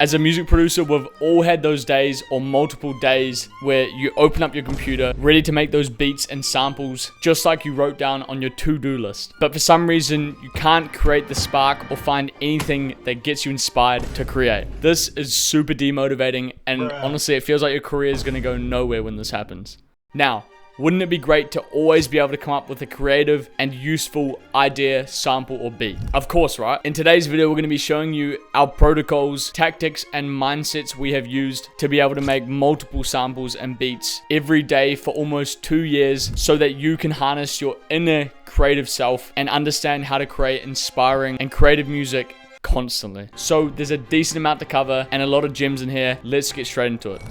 As a music producer, we've all had those days or multiple days where you open up your computer ready to make those beats and samples just like you wrote down on your to-do list. But for some reason, you can't create the spark or find anything that gets you inspired to create. This is super demotivating, and honestly, it feels like your career is going to go nowhere when this happens. Now, wouldn't it be great to always be able to come up with a creative and useful idea, sample, or beat? Of course, right? In today's video, we're going to be showing you our protocols, tactics, and mindsets we have used to be able to make multiple samples and beats every day for almost 2 years so that you can harness your inner creative self and understand how to create inspiring and creative music constantly. So there's a decent amount to cover and a lot of gems in here. Let's get straight into it.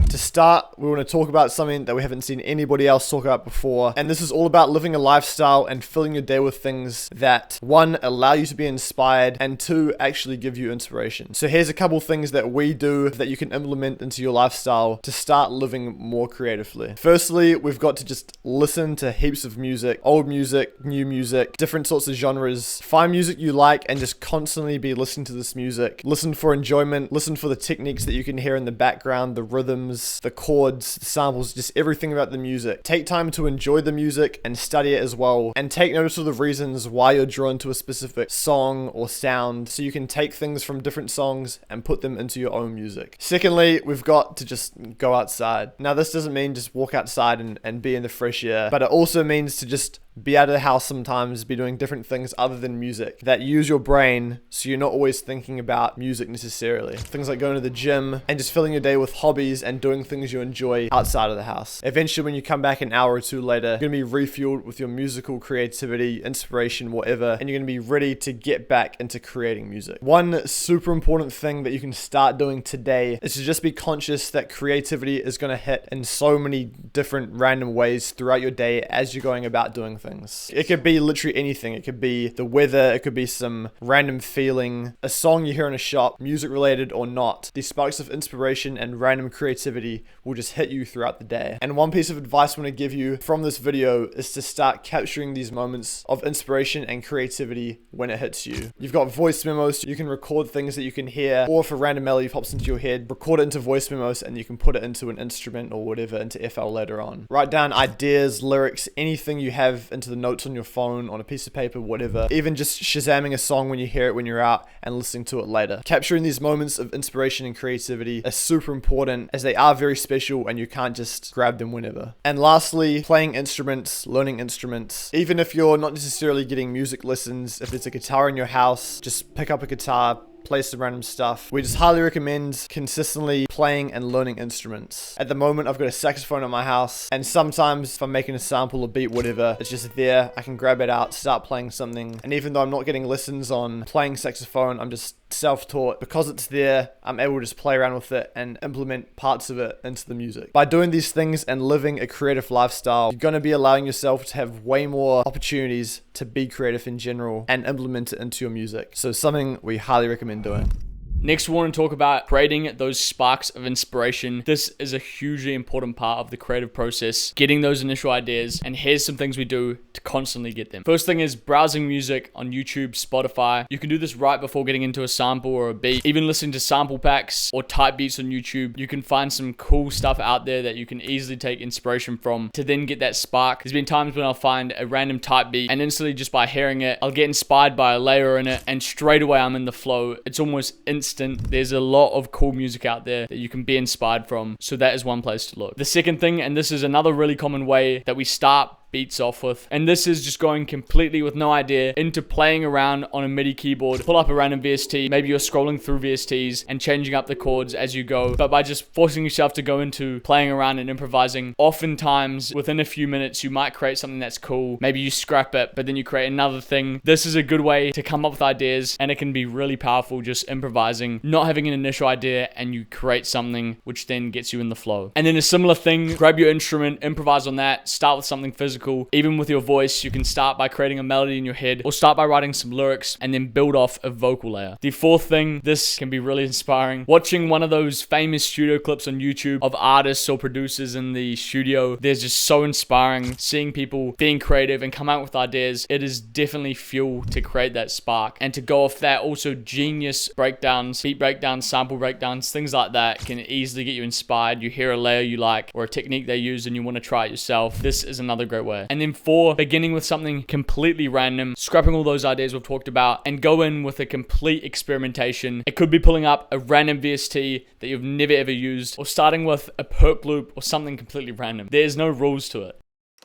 To start, we want to talk about something that we haven't seen anybody else talk about before, and this is all about living a lifestyle and filling your day with things that, one, allow you to be inspired, and two, actually give you inspiration. So here's a couple things that we do that you can implement into your lifestyle to start living more creatively. Firstly, we've got to just listen to heaps of music, old music, new music, different sorts of genres. Find music you like and just constantly be listening to this music. Listen for enjoyment, listen for the techniques that you can hear in the background, the rhythms, the chords, the samples, just everything about the music. Take time to enjoy the music and study it as well, and take notice of the reasons why you're drawn to a specific song or sound, so you can take things from different songs and put them into your own music. Secondly, we've got to just go outside. Now, this doesn't mean just walk outside and be in the fresh air, but it also means to just be out of the house sometimes, be doing different things other than music that use your brain so you're not always thinking about music necessarily. Things like going to the gym and just filling your day with hobbies and doing things you enjoy outside of the house. Eventually, when you come back an hour or two later, you're going to be refueled with your musical creativity, inspiration, whatever, and you're going to be ready to get back into creating music. One super important thing that you can start doing today is to just be conscious that creativity is going to hit in so many different random ways throughout your day as you're going about doing things. It could be literally anything. It could be the weather, it could be some random feeling, a song you hear in a shop, music related or not. These sparks of inspiration and random creativity will just hit you throughout the day. And one piece of advice I want to give you from this video is to start capturing these moments of inspiration and creativity when it hits you. You've got voice memos, so you can record things that you can hear, or if a random melody pops into your head, record it into voice memos and you can put it into an instrument or whatever into FL later on. Write down ideas, lyrics, anything you have into the notes on your phone, on a piece of paper, whatever. Even just shazamming a song when you hear it when you're out and listening to it later. Capturing these moments of inspiration and creativity is super important as they are very special and you can't just grab them whenever. And lastly, playing instruments, learning instruments. Even if you're not necessarily getting music lessons, if there's a guitar in your house, just pick up a guitar, play some random stuff. We just highly recommend consistently playing and learning instruments. At the moment, I've got a saxophone at my house, and sometimes if I'm making a sample, a beat, whatever, it's just there. I can grab it out, start playing something. And even though I'm not getting lessons on playing saxophone, I'm just self-taught. Because it's there, I'm able to just play around with it and implement parts of it into the music. By doing these things and living a creative lifestyle, you're going to be allowing yourself to have way more opportunities to be creative in general and implement it into your music. So something we highly recommend doing. Next, we want to talk about creating those sparks of inspiration. This is a hugely important part of the creative process, getting those initial ideas, and here's some things we do to constantly get them. First thing is browsing music on YouTube, Spotify. You can do this right before getting into a sample or a beat. Even listening to sample packs or type beats on YouTube, you can find some cool stuff out there that you can easily take inspiration from to then get that spark. There's been times when I'll find a random type beat and instantly just by hearing it, I'll get inspired by a layer in it and straight away I'm in the flow. It's almost instant. There's a lot of cool music out there that you can be inspired from. So that is one place to look. The second thing, and this is another really common way that we start beats off with, and this is just going completely with no idea into playing around on a MIDI keyboard. Pull up a random VST, maybe you're scrolling through VSTs and changing up the chords as you go, but by just forcing yourself to go into playing around and improvising, oftentimes within a few minutes you might create something that's cool. Maybe you scrap it, but then you create another thing. This is a good way to come up with ideas, and it can be really powerful just improvising, not having an initial idea, and you create something which then gets you in the flow. And then a similar thing, grab your instrument, improvise on that, start with something physical, musical. Even with your voice, you can start by creating a melody in your head, or start by writing some lyrics and then build off a vocal layer. The fourth thing, this can be really inspiring. Watching one of those famous studio clips on YouTube of artists or producers in the studio, they're just so inspiring. Seeing people being creative and come out with ideas, it is definitely fuel to create that spark. And to go off that, also genius breakdowns, beat breakdowns, sample breakdowns, things like that can easily get you inspired. You hear a layer you like or a technique they use and you want to try it yourself. This is another great way. And then 4, beginning with something completely random, scrapping all those ideas we've talked about and go in with a complete experimentation. It could be pulling up a random VST that you've never ever used, or starting with a perk loop or something completely random. There's no rules to it.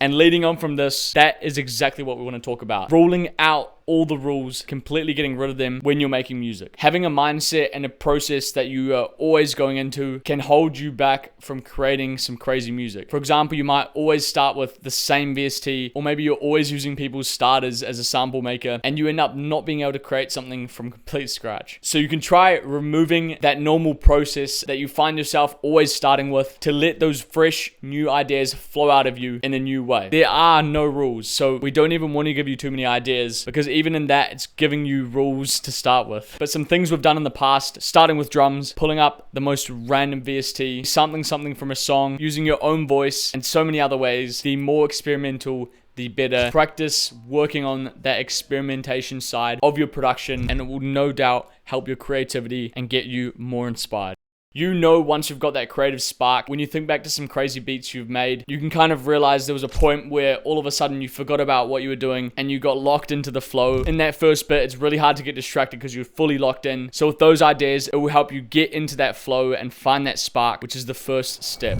And leading on from this, that is exactly what we want to talk about. Ruling out all the rules, completely getting rid of them when you're making music. Having a mindset and a process that you are always going into can hold you back from creating some crazy music. For example, you might always start with the same VST, or maybe you're always using people's starters as a sample maker, and you end up not being able to create something from complete scratch. So you can try removing that normal process that you find yourself always starting with to let those fresh new ideas flow out of you in a new way. There are no rules, so we don't even want to give you too many ideas, because even in that, it's giving you rules to start with. But some things we've done in the past, starting with drums, pulling up the most random VST, something from a song, using your own voice, and so many other ways. The more experimental, the better. Practice working on that experimentation side of your production, and it will no doubt help your creativity and get you more inspired. You know, once you've got that creative spark, when you think back to some crazy beats you've made, you can kind of realize there was a point where all of a sudden you forgot about what you were doing and you got locked into the flow. In that first bit, it's really hard to get distracted because you're fully locked in. So with those ideas, it will help you get into that flow and find that spark, which is the first step.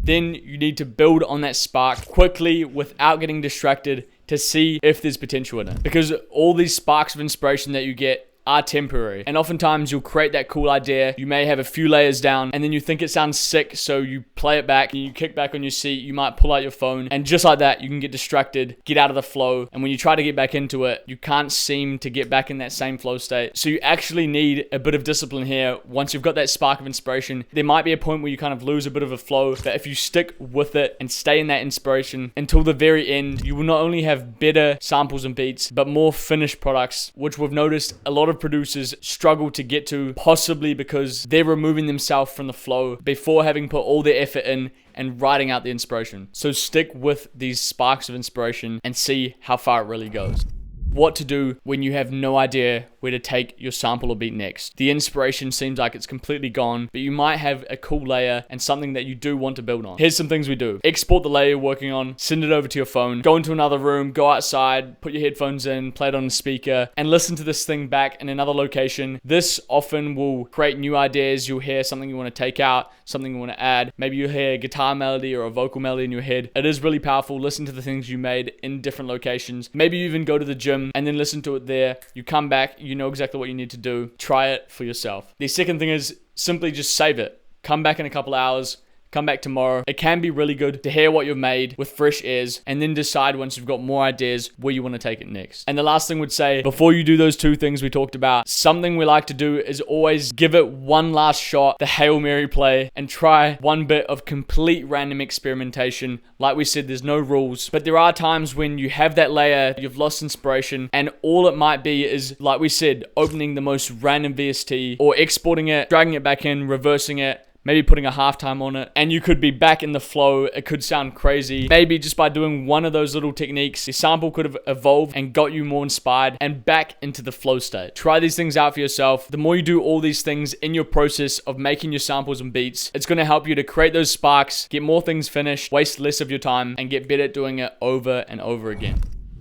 Then you need to build on that spark quickly without getting distracted to see if there's potential in it. Because all these sparks of inspiration that you get are temporary, and oftentimes you'll create that cool idea, you may have a few layers down, and then you think it sounds sick, so you play it back and you kick back on your seat, you might pull out your phone, and just like that you can get distracted, get out of the flow, and when you try to get back into it, you can't seem to get back in that same flow state. So you actually need a bit of discipline here. Once you've got that spark of inspiration, there might be a point where you kind of lose a bit of a flow, but if you stick with it and stay in that inspiration until the very end, you will not only have better samples and beats, but more finished products, which we've noticed a lot of producers struggle to get to, possibly because they're removing themselves from the flow before having put all their effort in and writing out the inspiration. So stick with these sparks of inspiration and see how far it really goes. What to do when you have no idea where to take your sample or beat next. The inspiration seems like it's completely gone, but you might have a cool layer and something that you do want to build on. Here's some things we do. Export the layer you're working on, send it over to your phone, go into another room, go outside, put your headphones in, play it on a speaker, and listen to this thing back in another location. This often will create new ideas. You'll hear something you want to take out, something you want to add. Maybe you'll hear a guitar melody or a vocal melody in your head. It is really powerful. Listen to the things you made in different locations. Maybe you even go to the gym and then listen to it there. You come back, you know exactly what you need to do. Try it for yourself. The second thing is simply just save it. Come back in a couple hours. Come back tomorrow. It can be really good to hear what you've made with fresh ears and then decide once you've got more ideas where you want to take it next. And the last thing I would say, before you do those 2 things we talked about, something we like to do is always give it one last shot, the Hail Mary play, and try one bit of complete random experimentation. Like we said, there's no rules, but there are times when you have that layer, you've lost inspiration, and all it might be is, like we said, opening the most random VST or exporting it, dragging it back in, reversing it, maybe putting a halftime on it, and you could be back in the flow. It could sound crazy. Maybe just by doing one of those little techniques, the sample could have evolved and got you more inspired and back into the flow state. Try these things out for yourself. The more you do all these things in your process of making your samples and beats, it's going to help you to create those sparks, get more things finished, waste less of your time, and get better at doing it over and over again.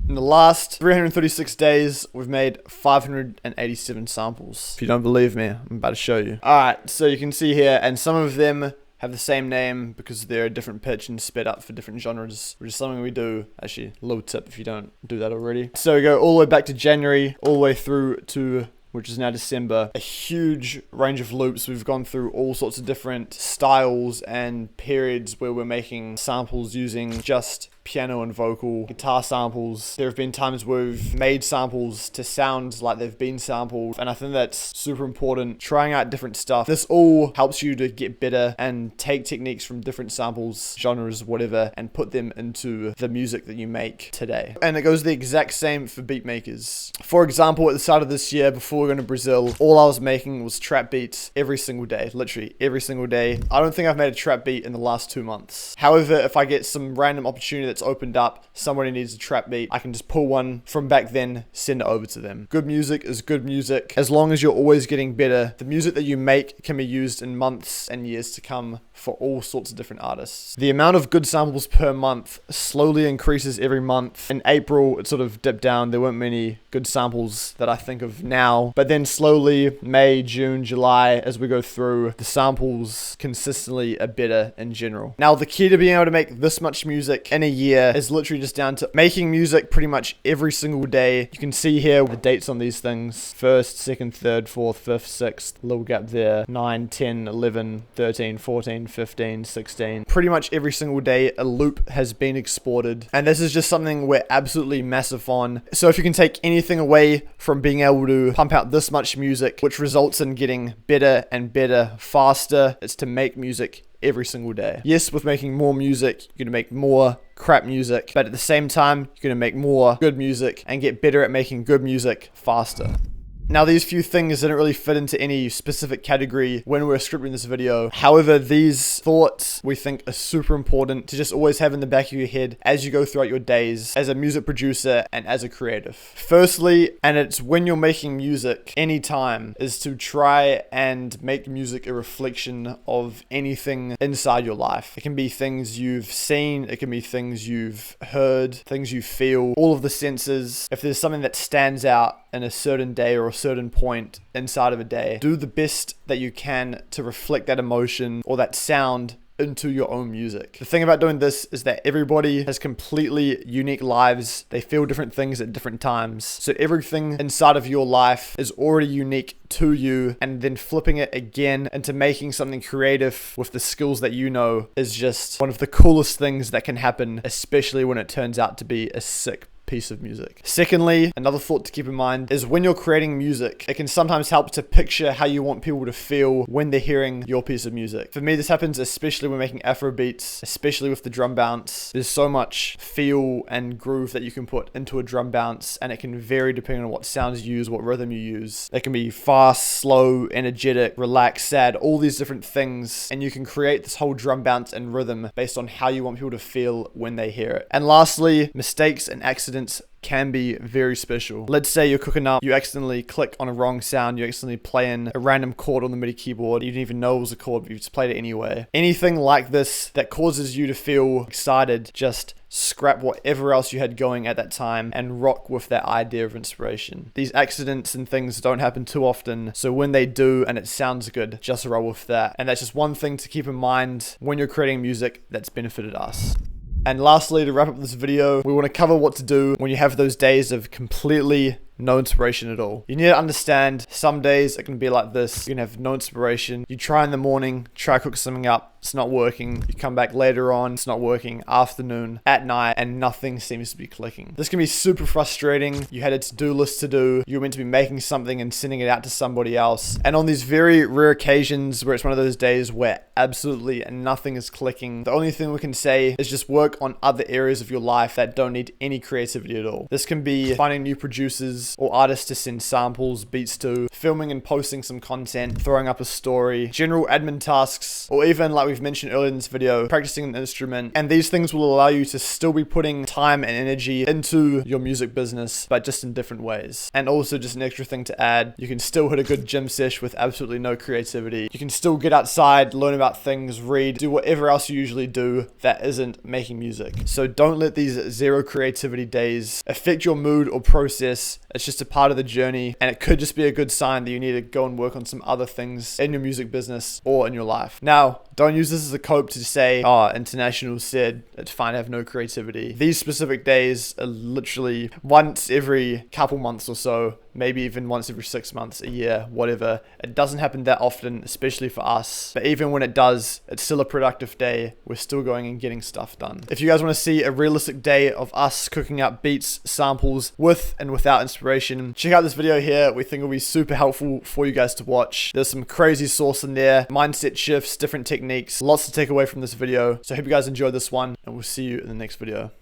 In the last 336 days, we've made 587 samples. If you don't believe me, I'm about to show you. Alright, so you can see here, and some of them have the same name because they're a different pitch and sped up for different genres, which is something we do. Actually, a little tip if you don't do that already. So we go all the way back to January, all the way through to, which is now December. A huge range of loops. We've gone through all sorts of different styles and periods where we're making samples using just piano and vocal, guitar samples. There have been times where we've made samples to sound like they've been sampled, and I think that's super important. Trying out different stuff. This all helps you to get better and take techniques from different samples, genres, whatever, and put them into the music that you make today. And it goes the exact same for beat makers. For example, at the start of this year, before we were going to Brazil, all I was making was trap beats every single day, literally every single day. I don't think I've made a trap beat in the last 2 months. However, if I get some random opportunity that's opened up, somebody needs a trap beat, I can just pull one from back then, send it over to them. Good music is good music. As long as you're always getting better, the music that you make can be used in months and years to come for all sorts of different artists. The amount of good samples per month slowly increases every month. In April, it sort of dipped down. There weren't many good samples that I think of now. But then slowly, May, June, July, as we go through, the samples consistently are better in general. Now, the key to being able to make this much music in a year is literally just down to making music pretty much every single day. You can see here the dates on these things. 1st, 2nd, 3rd, 4th, 5th, 6th, little gap there. 9, 10, 11, 13, 14, 15, 16. Pretty much every single day a loop has been exported, and this is just something we're absolutely massive on. So if you can take anything away from being able to pump out this much music, which results in getting better and better faster, it's to make music every single day. Yes, with making more music, you're gonna make more crap music, but at the same time, you're gonna make more good music and get better at making good music faster. Now, these few things didn't really fit into any specific category when we were scripting this video. However, these thoughts we think are super important to just always have in the back of your head as you go throughout your days as a music producer and as a creative. Firstly, and it's when you're making music anytime, is to try and make music a reflection of anything inside your life. It can be things you've seen, it can be things you've heard, things you feel, all of the senses. If there's something that stands out in a certain day or a certain point inside of a day, do the best that you can to reflect that emotion or that sound into your own music. The thing about doing this is that everybody has completely unique lives. They feel different things at different times. So everything inside of your life is already unique to you, and then flipping it again into making something creative with the skills that you know is just one of the coolest things that can happen, especially when it turns out to be a sick piece of music. Secondly, another thought to keep in mind is when you're creating music, it can sometimes help to picture how you want people to feel when they're hearing your piece of music. For me, this happens especially when making Afro beats, especially with the drum bounce. There's so much feel and groove that you can put into a drum bounce, and it can vary depending on what sounds you use, what rhythm you use. It can be fast, slow, energetic, relaxed, sad, all these different things, and you can create this whole drum bounce and rhythm based on how you want people to feel when they hear it. And lastly, mistakes and accidents can be very special. Let's say you're cooking up, you accidentally click on a wrong sound, you accidentally play in a random chord on the MIDI keyboard, you didn't even know it was a chord, but you just played it anyway. Anything like this that causes you to feel excited, just scrap whatever else you had going at that time and rock with that idea of inspiration. These accidents and things don't happen too often, so when they do and it sounds good, just roll with that. And that's just one thing to keep in mind when you're creating music that's benefited us. And lastly, to wrap up this video, we want to cover what to do when you have those days of completely no inspiration at all. You need to understand some days it can be like this. You can have no inspiration. You try in the morning, try to cook something up, it's not working. You come back later on, it's not working. Afternoon, at night, and nothing seems to be clicking. This can be super frustrating. You had a to-do list to do. You were meant to be making something and sending it out to somebody else. And on these very rare occasions where it's one of those days where absolutely nothing is clicking, the only thing we can say is just work on other areas of your life that don't need any creativity at all. This can be finding new producers or artists to send samples, beats to, filming and posting some content, throwing up a story, general admin tasks, or even, like we've mentioned earlier in this video, practicing an instrument. And these things will allow you to still be putting time and energy into your music business, but just in different ways. And also, just an extra thing to add, you can still hit a good gym sesh with absolutely no creativity. You can still get outside, learn about things, read, do whatever else you usually do that isn't making music. So don't let these zero creativity days affect your mood or process. It's just a part of the journey, and it could just be a good sign that you need to go and work on some other things in your music business or in your life. Now, don't use this as a cope to say, oh, International said it's fine to have no creativity. These specific days are literally once every couple months or so maybe even once every 6 months, a year, whatever. It doesn't happen that often, especially for us. But even when it does, it's still a productive day. We're still going and getting stuff done. If you guys want to see a realistic day of us cooking up beats, samples, with and without inspiration, check out this video here. We think it'll be super helpful for you guys to watch. There's some crazy sauce in there, mindset shifts, different techniques, lots to take away from this video. So I hope you guys enjoyed this one, and we'll see you in the next video.